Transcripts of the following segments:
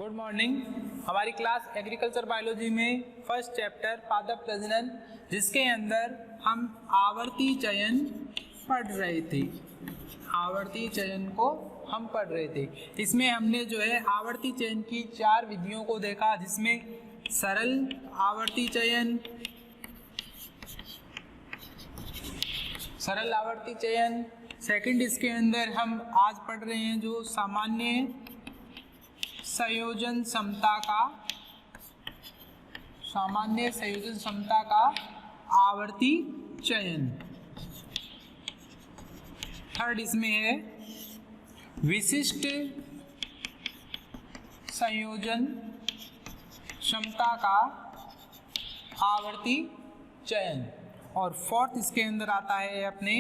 Good morning. हमारी class agriculture biology में first chapter पादप प्रजनन, जिसके अंदर हम आवर्ती चयन पढ़ रहे थे। आवर्ती चयन को हम पढ़ रहे थे। इसमें हमने जो है आवर्ती चयन की 4 विधियों को देखा, जिसमें सरल आवर्ती चयन, सरल आवर्ती चयन। सेकंड इसके अंदर हम आज पढ़ रहे हैं जो सामान्य संयोजन क्षमता का, सामान्य संयोजन क्षमता का आवर्ती चयन। थर्ड इसमें है विशिष्ट संयोजन क्षमता का आवर्ती चयन। और फोर्थ इसके अंदर आता है अपने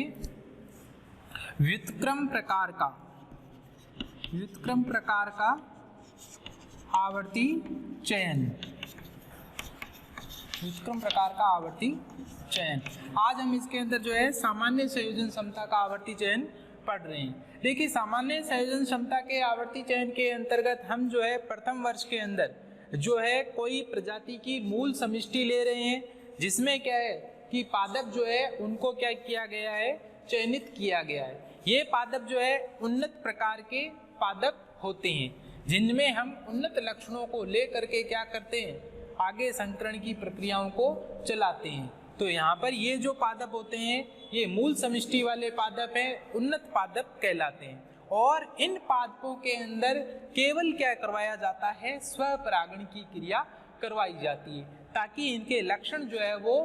व्युत्क्रम प्रकार का, व्युत्क्रम प्रकार का आवर्ती चयन, व्युत्क्रम प्रकार का आवर्ती चयन। आज हम इसके अंदर जो है सामान्य संयोजन क्षमता का आवर्ती चयन पढ़ रहे हैं। देखिए, सामान्य संयोजन क्षमता के आवर्ती चयन के अंतर्गत हम जो है प्रथम वर्ष के अंदर जो है कोई प्रजाति की मूल समष्टि ले रहे हैं, जिसमें क्या है कि पादप जो है उनको क्या किया गया है, चयनित किया गया है। ये पादप जो है उन्नत प्रकार के पादप होते हैं, जिनमें हम उन्नत लक्षणों को लेकर के क्या करते हैं, आगे संकरण की प्रक्रियाओं को चलाते हैं। तो यहाँ पर ये जो पादप होते हैं ये मूल समष्टि वाले पादप हैं, उन्नत पादप कहलाते हैं। और इन पादपों के अंदर केवल क्या करवाया जाता है, स्वपरागण की क्रिया करवाई जाती है, ताकि इनके लक्षण जो है वो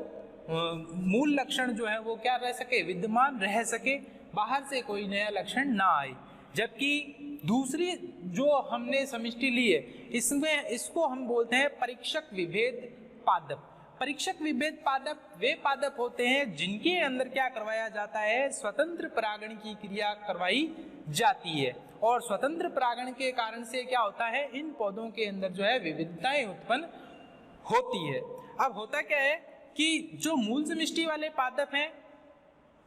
मूल लक्षण जो है वो क्या रह सके, विद्यमान रह सके, बाहर से कोई नया लक्षण ना आए। जबकि दूसरी जो हमने समष्टि ली है, इसमें इसको हम बोलते हैं परीक्षक विभेद पादप। परीक्षक विभेद पादप वे पादप होते हैं जिनके अंदर क्या करवाया जाता है, स्वतंत्र परागण की क्रिया करवाई जाती है। और स्वतंत्र परागण के कारण से क्या होता है, इन पौधों के अंदर जो है विविधताएं उत्पन्न होती है। अब होता क्या है कि जो मूल समष्टि वाले पादप हैं,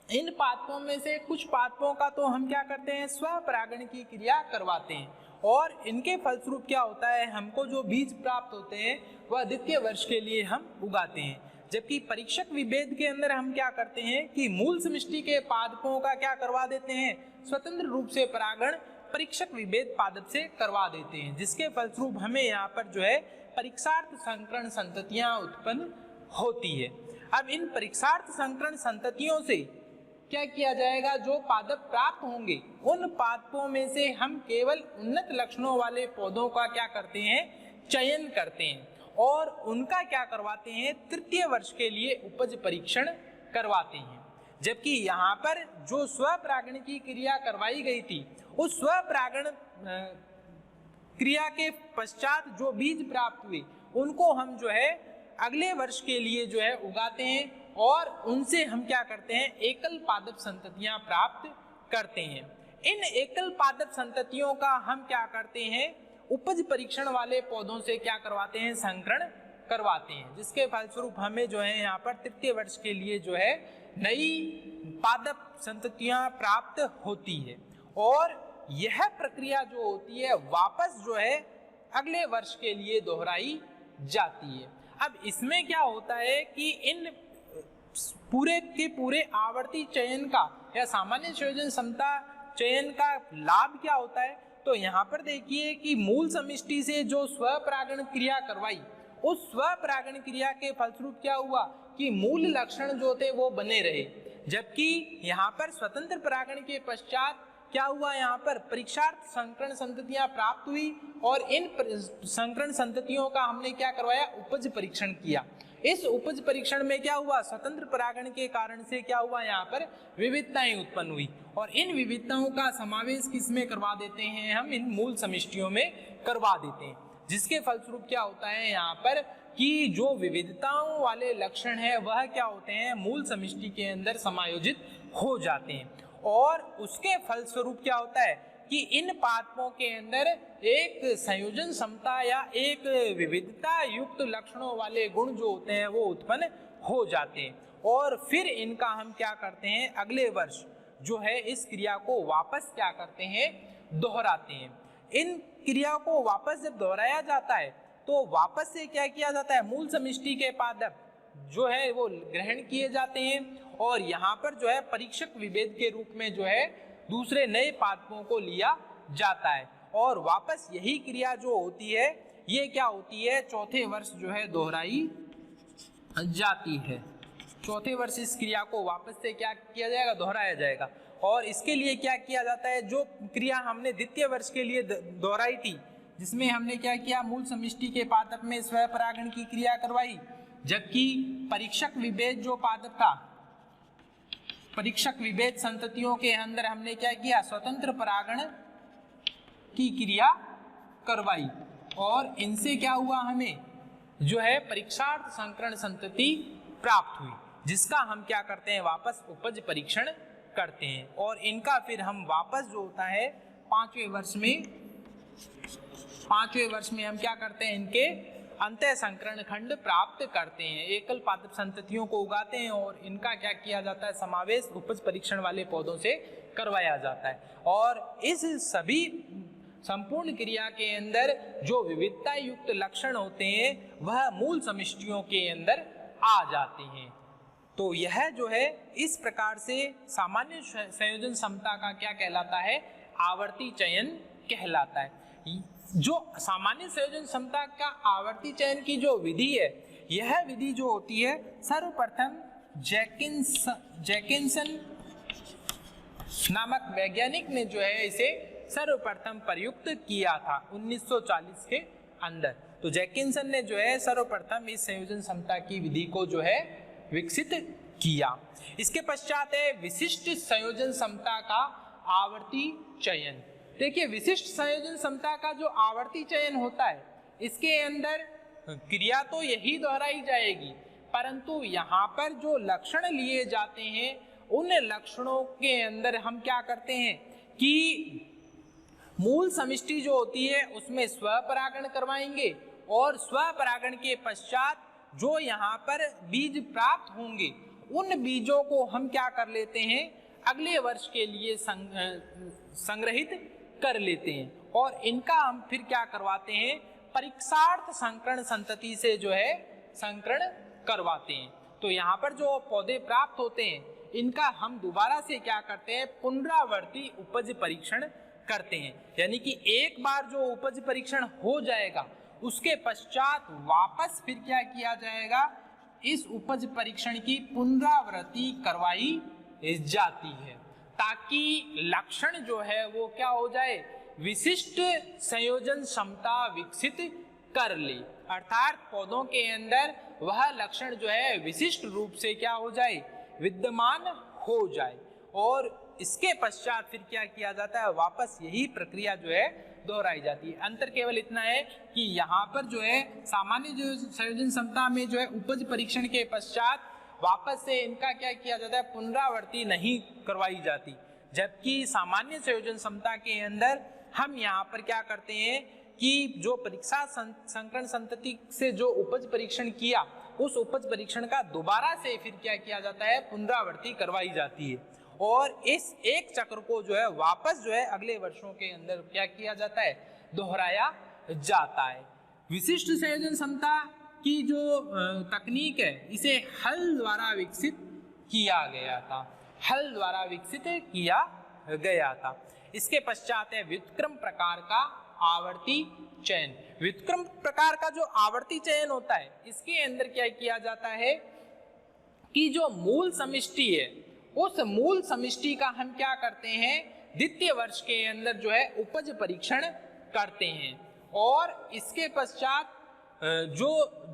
इन पादपों में से कुछ पादपों का तो हम क्या करते हैं, स्वपरागण की क्रिया करवाते हैं। और इनके फलस्वरूप क्या होता है, हमको जो बीज प्राप्त होते हैं वह द्वितीय वर्ष के लिए हम उगाते हैं। जबकि परीक्षक विभेद के अंदर हम क्या करते हैं कि मूल समष्टि के पादपों का क्या करवा देते हैं, स्वतंत्र रूप से परागण परीक्षक विभेद पादप से करवा देते हैं, जिसके फलस्वरूप हमें यहाँ पर जो है परीक्षार्थ संकरण संततियां उत्पन्न होती है। अब इन परीक्षार्थ संकरण संततियों से क्या किया जाएगा, जो पादप प्राप्त होंगे उन पादपों में से हम केवल उन्नत लक्षणों वाले पौधों का क्या करते हैं, चयन करते हैं और उनका क्या करवाते हैं, तृतीय वर्ष के लिए उपज परीक्षण करवाते हैं। जबकि यहाँ पर जो स्वपरागण की क्रिया करवाई गई थी, उस स्वपरागण क्रिया के पश्चात जो बीज प्राप्त हुए उनको हम जो है अगले वर्ष के लिए जो है उगाते हैं और उनसे हम क्या करते हैं, एकल पादप संततियां प्राप्त करते हैं। इन एकल पादप संततियों का हम क्या करते हैं, उपज परीक्षण वाले पौधों से क्या करवाते हैं, संकरण करवाते हैं, जिसके फलस्वरूप हमें जो है यहाँ पर तृतीय वर्ष के लिए जो है नई पादप संततियां प्राप्त होती है। और यह प्रक्रिया जो होती है वापस जो है अगले वर्ष के लिए दोहराई जाती है। अब इसमें क्या होता है कि इन पूरे के पूरे आवर्ती चयन का या सामान्य संयोजन क्षमता चयन का लाभ क्या होता है, तो यहाँ पर देखिए कि मूल समष्टि से जो स्वपरागण क्रिया करवाई, उस स्वपरागण क्रिया के फलस्वरूप क्या हुआ कि मूल लक्षण जो थे वो बने रहे। जबकि यहाँ पर स्वतंत्र परागण के पश्चात क्या हुआ, यहाँ पर परीक्षार्थ संकरण संततियां प्राप्त हुई और इन संकरण संततियों का हमने क्या करवाया, उपज परीक्षण किया। इस उपज परीक्षण में क्या हुआ, स्वतंत्र परागण के कारण से क्या हुआ, यहाँ पर विविधताएं उत्पन्न हुई और इन विविधताओं का समावेश किसमें करवा देते हैं, हम इन मूल समष्टियों में करवा देते हैं। जिसके फलस्वरूप क्या होता है यहाँ पर कि जो विविधताओं वाले लक्षण है वह क्या होते हैं, मूल समष्टि के अंदर समायोजित हो जाते हैं। और उसके फलस्वरूप क्या होता है कि इन पादपों के अंदर एक संयोजन क्षमता या एक विविधता युक्त लक्षणों वाले गुण जो होते हैं वो उत्पन्न हो जाते हैं। और फिर इनका हम क्या करते हैं, अगले वर्ष जो है इस क्रिया को वापस क्या करते हैं, दोहराते हैं। इन क्रिया को वापस जब दोहराया जाता है तो वापस से क्या किया जाता है, मूल समष्टि के पादप जो है वो ग्रहण किए जाते हैं और यहाँ पर जो है परीक्षक विभेद के रूप में जो है दूसरे नए पादपों को लिया जाता है और वापस यही क्रिया जो होती है ये क्या होती है, चौथे वर्ष जो है दोहराई जाती है। चौथे वर्ष इस क्रिया को वापस से क्या किया जाएगा, दोहराया जाएगा। और इसके लिए क्या किया जाता है, जो क्रिया हमने द्वितीय वर्ष के लिए दोहराई थी जिसमें हमने क्या किया, मूल समष्टि के पादप में स्वपरागण की क्रिया करवाई, जबकि परीक्षक विभेद जो पादप था, परीक्षक विभेद संततियों के अंदर हमने क्या किया, स्वतंत्र परागण की क्रिया करवाई और इनसे क्या हुआ, हमें जो है परीक्षार्थ संकरण संतति प्राप्त हुई, जिसका हम क्या करते हैं, वापस उपज परीक्षण करते हैं और इनका फिर हम वापस जो होता है पांचवें वर्ष में हम क्या करते हैं, इनके अंतः संकरण खंड प्राप्त करते हैं, एकल पादप संततियों को उगाते हैं और इनका क्या किया जाता है, समावेश उपज परीक्षण वाले पौधों से करवाया जाता है। और इस सभी संपूर्ण क्रिया के अंदर जो विविधता युक्त लक्षण होते हैं वह मूल समष्टियों के अंदर आ जाते हैं। तो यह जो है इस प्रकार से सामान्य संयोजन क्षमता का क्या कहलाता है, आवर्ती चयन कहलाता है। जो सामान्य संयोजन क्षमता का आवर्ती चयन की जो विधि है, यह विधि जो होती है सर्वप्रथम जैकिंसन नामक वैज्ञानिक ने जो है इसे सर्वप्रथम प्रयुक्त किया था 1940 के अंदर। तो जैकिंसन ने जो है सर्वप्रथम इस संयोजन क्षमता की विधि को जो है विकसित किया। इसके पश्चात है विशिष्ट संयोजन क्षमता का आवर्ती चयन। देखिए, विशिष्ट संयोजन क्षमता का जो आवर्ती चयन होता है, इसके अंदर क्रिया तो यही दोहराई जाएगी, परंतु यहाँ पर जो लक्षण लिए जाते हैं उन लक्षणों के अंदर हम क्या करते हैं कि मूल समष्टि जो होती है उसमें स्वपरागण करवाएंगे और स्वपरागण के पश्चात जो यहाँ पर बीज प्राप्त होंगे उन बीजों को हम क्या कर लेते हैं, अगले वर्ष के लिए संग्रहित कर लेते हैं और इनका हम फिर क्या करवाते हैं, परीक्षार्थ संकरण संतति से जो है संकरण करवाते हैं। तो यहाँ पर जो पौधे प्राप्त होते हैं इनका हम दोबारा से क्या करते हैं, पुनरावर्ती उपज परीक्षण करते हैं। यानी कि एक बार जो उपज परीक्षण हो जाएगा उसके पश्चात वापस फिर क्या किया जाएगा, इस उपज परीक्षण की पुनरावृत्ति करवाई जाती है ताकि लक्षण जो है वो क्या हो जाए, विशिष्ट संयोजन क्षमता विकसित कर ले, अर्थात पौधों के अंदर वह लक्षण जो है विशिष्ट रूप से क्या हो जाए, विद्यमान हो जाए। और इसके पश्चात फिर क्या किया जाता है, वापस यही प्रक्रिया जो है दोहराई जाती है। अंतर केवल इतना है कि यहाँ पर जो है सामान्य जो संयोजन क्षमता में जो है उपज परीक्षण के पश्चात वापस से इनका क्या किया जाता है, पुनरावृत्ति नहीं करवाई जाती, जबकि सामान्य संयोजन क्षमता के अंदर हम यहाँ पर क्या करते हैं कि जो परीक्षा संकरण संतति से जो उपज परीक्षण किया उस उपज परीक्षण का दोबारा से फिर क्या किया जाता है, पुनरावृत्ति करवाई जाती है और इस एक चक्र को जो है वापस जो है अगले वर्षों के अंदर क्या किया जाता है, दोहराया जाता है। विशिष्ट संयोजन क्षमता की जो तकनीक है इसे हल द्वारा विकसित किया गया था, हल द्वारा विकसित किया गया था। इसके पश्चात है व्युत्क्रम प्रकार का आवर्ती चयन। व्युत्क्रम प्रकार का जो आवर्ती चयन होता है इसके अंदर क्या किया जाता है कि जो मूल समष्टि है उस मूल समष्टि का हम क्या करते हैं, द्वितीय वर्ष के अंदर जो है उपज परीक्षण करते हैं और इसके पश्चात जो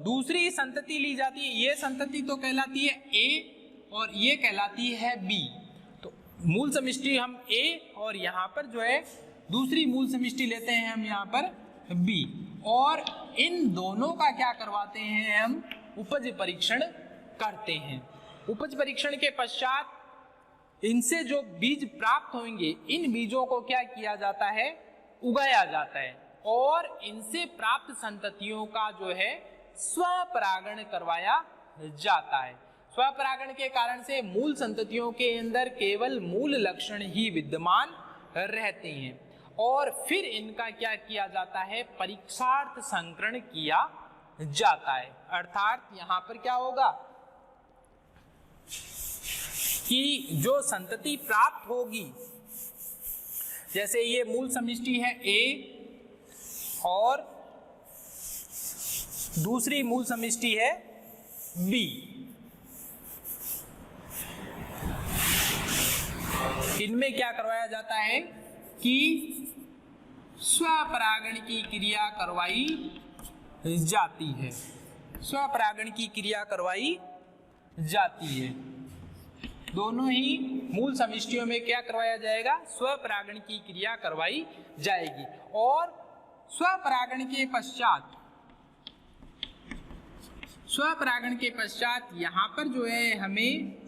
दूसरी संतति ली जाती है, ये संतति तो कहलाती है ए और ये कहलाती है बी। तो मूल समष्टि हम ए और यहाँ पर जो है दूसरी मूल समष्टि लेते हैं हम यहाँ पर बी और इन दोनों का क्या करवाते हैं, हम उपज परीक्षण करते हैं। उपज परीक्षण के पश्चात इनसे जो बीज प्राप्त होंगे इन बीजों को क्या किया जाता है, उगाया जाता है और इनसे प्राप्त संततियों का जो है स्वपरागण करवाया जाता है। स्वपरागण के कारण से मूल संततियों के अंदर केवल मूल लक्षण ही विद्यमान रहते हैं और फिर इनका क्या किया जाता है, परीक्षार्थ संकरण किया जाता है। अर्थात यहां पर क्या होगा कि जो संतति प्राप्त होगी, जैसे ये मूल समष्टि है A और दूसरी मूल समष्टि है B, इनमें क्या करवाया जाता है कि स्वपरागण की क्रिया करवाई जाती है, स्वपरागण की क्रिया करवाई जाती है। दोनों ही मूल समष्टियों में क्या करवाया जाएगा, स्वपरागण की क्रिया करवाई जाएगी। और स्वपरागण के पश्चात यहां पर जो है हमें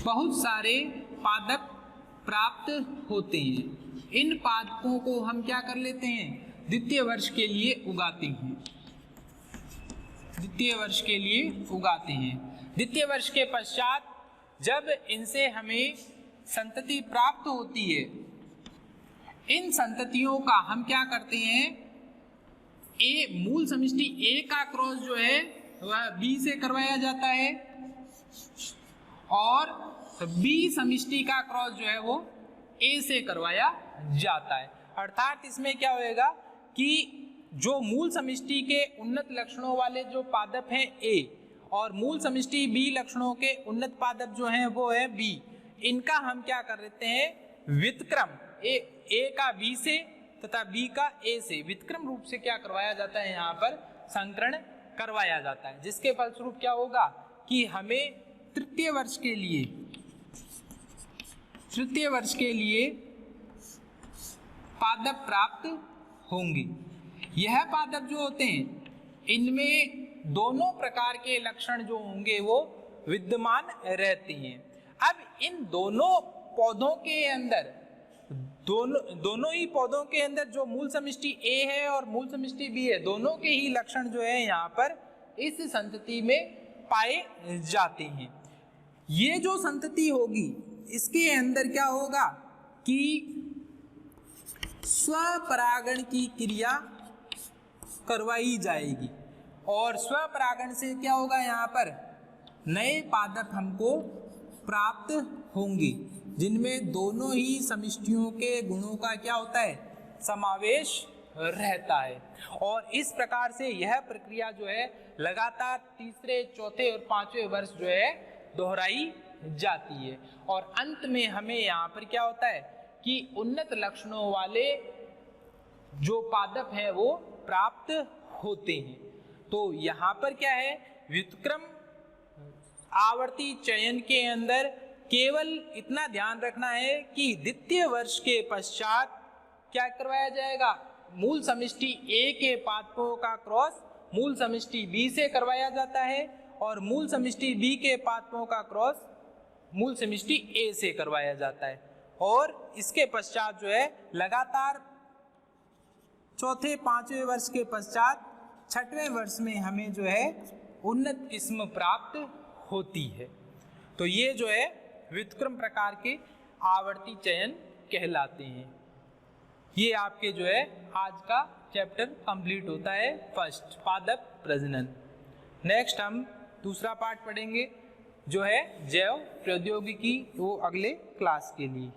बहुत सारे पादप प्राप्त होते हैं। इन पादपों को हम क्या कर लेते हैं, द्वितीय वर्ष के लिए उगाते हैं, द्वितीय वर्ष के लिए उगाते हैं। द्वितीय वर्ष के पश्चात जब इनसे हमें संतति प्राप्त होती है, इन संततियों का हम क्या करते हैं, ए मूल समष्टि ए का क्रॉस जो है वह बी से करवाया जाता है और बी समष्टि का क्रॉस जो है वो ए से करवाया जाता है। अर्थात इसमें क्या होएगा कि जो मूल समष्टि के उन्नत लक्षणों वाले जो पादप हैं ए और मूल समष्टि बी लक्षणों के उन्नत पादप जो हैं वो है बी, इनका हम क्या कर लेते हैं, व्युत्क्रम ए का बी से तथा बी का ए से व्युत्क्रम रूप से क्या करवाया जाता है, यहाँ पर संकरण करवाया जाता है। जिसके फलस्वरूप क्या होगा कि हमें तृतीय वर्ष के लिए पादप प्राप्त होंगे। यह पादप जो होते हैं इनमें दोनों प्रकार के लक्षण जो होंगे वो विद्यमान रहते हैं। अब इन दोनों पौधों के अंदर दोनों ही पौधों के अंदर जो मूल समष्टि ए है और मूल समष्टि बी है, दोनों के ही लक्षण जो है यहाँ पर इस संतति में पाए जाते हैं। ये जो संतति होगी इसके अंदर क्या होगा कि स्वपरागण की क्रिया करवाई जाएगी और स्वपरागण से क्या होगा, यहाँ पर नए पादप हमको प्राप्त होंगे जिनमें दोनों ही समष्टियों के गुणों का क्या होता है, समावेश रहता है। और इस प्रकार से यह प्रक्रिया जो है लगातार तीसरे, चौथे और पांचवें वर्ष जो है दोहराई जाती है और अंत में हमें यहाँ पर क्या होता है कि उन्नत लक्षणों वाले जो पादप हैं वो प्राप्त होते हैं। तो यहाँ पर क्या है, व्युत्क्रम आवर्ती चयन के अंदर केवल इतना ध्यान रखना है कि द्वितीय वर्ष के पश्चात क्या करवाया जाएगा, मूल समष्टि ए के पादपों का क्रॉस मूल समष्टि बी से करवाया जाता है और मूल समष्टि बी के पादपों का क्रॉस मूल समष्टि ए से करवाया जाता है। और इसके पश्चात जो है लगातार चौथे, पांचवें वर्ष के पश्चात छठवें वर्ष में हमें जो है उन्नत किस्म प्राप्त होती है। तो ये जो है व्युत्क्रम प्रकार के आवर्ती चयन कहलाते हैं। ये आपके जो है आज का चैप्टर कंप्लीट होता है, फर्स्ट पादप प्रजनन। नेक्स्ट हम दूसरा पार्ट पढ़ेंगे जो है जैव प्रौद्योगिकी, वो अगले क्लास के लिए।